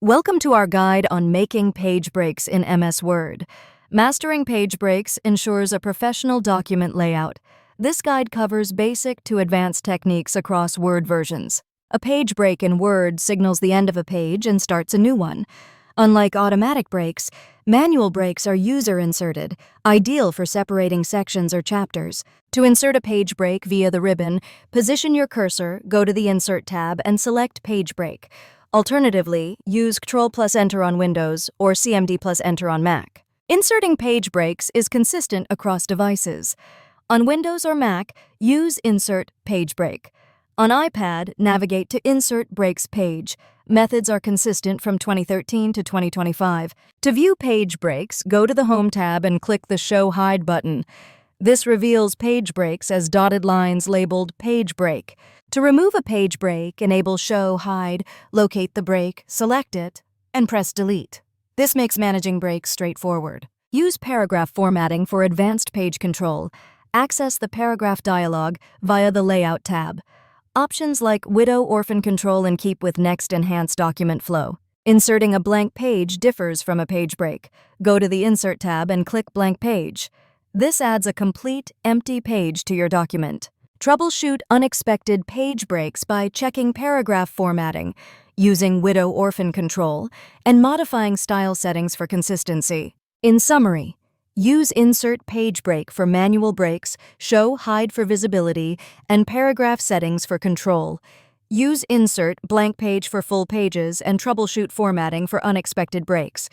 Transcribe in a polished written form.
Welcome to our guide on making page breaks in MS Word. Mastering page breaks ensures a professional document layout. This guide covers basic to advanced techniques across Word versions. A page break in Word signals the end of a page and starts a new one. Unlike automatic breaks, manual breaks are user-inserted, ideal for separating sections or chapters. To insert a page break via the ribbon, position your cursor, go to the Insert tab, and select Page Break. Alternatively, use Ctrl+Enter on Windows or CMD+Enter on Mac. Inserting page breaks is consistent across devices. On Windows or Mac, use Insert Page Break. On iPad, navigate to Insert Breaks Page. Methods are consistent from 2013 to 2025. To view page breaks, go to the Home tab and click the Show Hide button. This reveals page breaks as dotted lines labeled Page Break. To remove a page break, enable Show Hide, locate the break, select it, and press Delete. This makes managing breaks straightforward. Use paragraph formatting for advanced page control. Access the paragraph dialog via the Layout tab. Options like Widow Orphan Control and Keep with Next enhance document flow. Inserting a blank page differs from a page break. Go to the Insert tab and click Blank Page. This adds a complete, empty page to your document. Troubleshoot unexpected page breaks by checking paragraph formatting, using Widow Orphan Control, and modifying style settings for consistency. In summary, use Insert Page Break for manual breaks, Show Hide for visibility, and paragraph settings for control. Use Insert Blank Page for full pages and troubleshoot formatting for unexpected breaks.